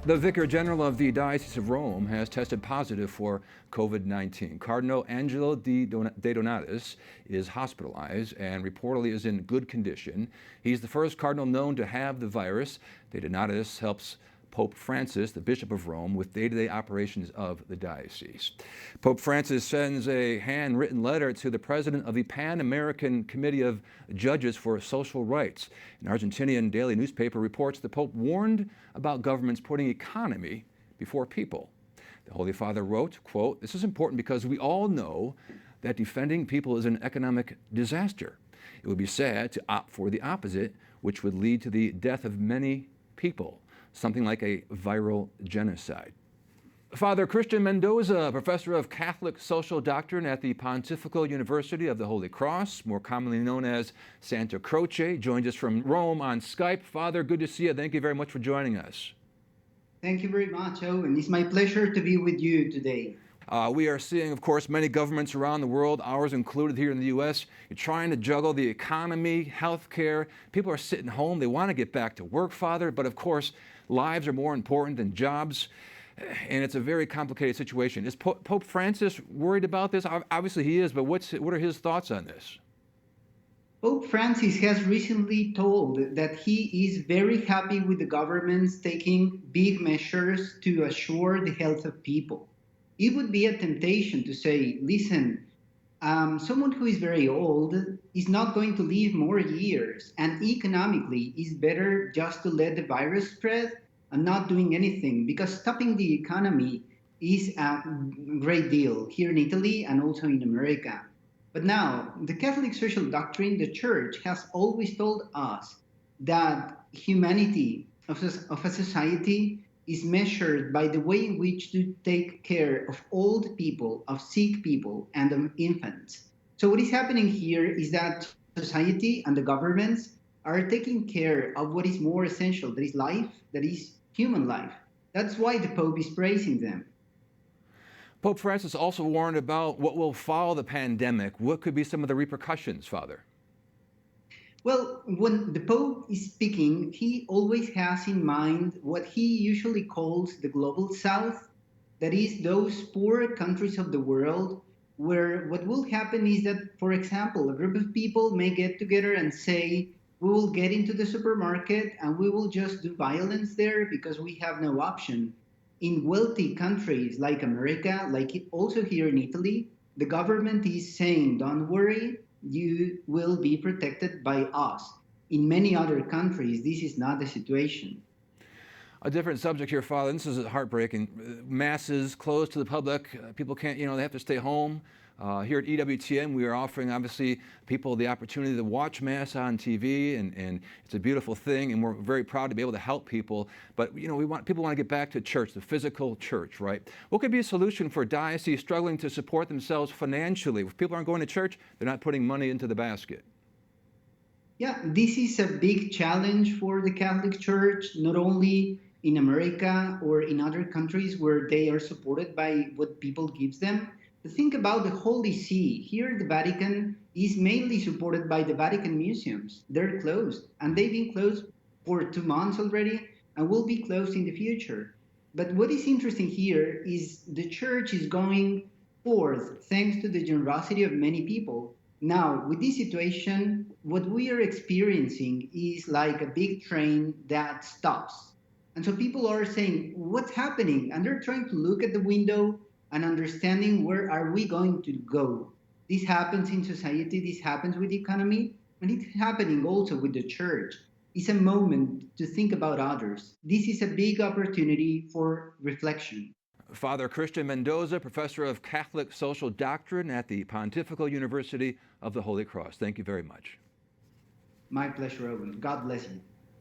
The Vicar General of the Diocese of Rome has tested positive for COVID-19. Cardinal Angelo De Donatis is hospitalized and reportedly is in good condition. He's the first cardinal known to have the virus. De Donatis helps Pope Francis, the Bishop of Rome, with day-to-day operations of the diocese. Pope Francis sends a handwritten letter to the president of the Pan-American Committee of Judges for Social Rights. An Argentinian daily newspaper reports the Pope warned about governments putting economy before people. The Holy Father wrote, quote, "This is important because we all know that defending people is an economic disaster. It would be sad to opt for the opposite, which would lead to the death of many people. Something like a viral genocide." Father Cristian Mendoza, professor of Catholic social doctrine at the Pontifical University of the Holy Cross, more commonly known as Santa Croce, joins us from Rome on Skype. Father, good to see you. Thank you very much for joining us. Thank you very much, Owen. It's my pleasure to be with you today. We are seeing, of course, many governments around the world, ours included here in the U.S., you're trying to juggle the economy, health care. People are sitting home. They want to get back to work, Father, but of course, lives are more important than jobs, and it's a very complicated situation. Is Pope Francis worried about this? Obviously he is, but what are his thoughts on this? Pope Francis has recently told that he is very happy with the governments taking big measures to assure the health of people. It would be a temptation to say, listen, someone who is very old is not going to live more years, and economically it's better just to let the virus spread and not doing anything, because stopping the economy is a great deal here in Italy and also in America. But now, the Catholic social doctrine, the Church, has always told us that humanity of a society is measured by the way in which to take care of old people, of sick people, and of infants. So what is happening here is that society and the governments are taking care of what is more essential, that is life, that is human life. That's why the Pope is praising them. Pope Francis also warned about what will follow the pandemic. What could be some of the repercussions, Father? Well, when the Pope is speaking, he always has in mind what he usually calls the global south, that is, those poor countries of the world where what will happen is that, for example, a group of people may get together and say, we will get into the supermarket and we will just do violence there because we have no option. In wealthy countries like America, like also here in Italy, the government is saying, don't worry, you will be protected by us. In many other countries, this is not the situation. A different subject here, Father. This is heartbreaking. Masses closed to the public. People can't, they have to stay home. Here at EWTN, we are offering, obviously, people the opportunity to watch Mass on TV, and it's a beautiful thing, and we're very proud to be able to help people. But, people want to get back to church, the physical church, right? What could be a solution for dioceses struggling to support themselves financially? If people aren't going to church, they're not putting money into the basket. Yeah, this is a big challenge for the Catholic Church, not only in America or in other countries where they are supported by what people gives them. Think about the Holy See. Here, the Vatican is mainly supported by the Vatican museums. They're closed, and they've been closed for 2 months already and will be closed in the future. But what is interesting here is the Church is going forth thanks to the generosity of many people. Now, with this situation, what we are experiencing is like a big train that stops. And so people are saying, what's happening? And they're trying to look at the window and understanding where are we going to go. This happens in society, this happens with the economy, and it's happening also with the Church. It's a moment to think about others. This is a big opportunity for reflection. Father Cristian Mendoza, professor of Catholic social doctrine at the Pontifical University of the Holy Cross. Thank you very much. My pleasure, Owen. God bless you.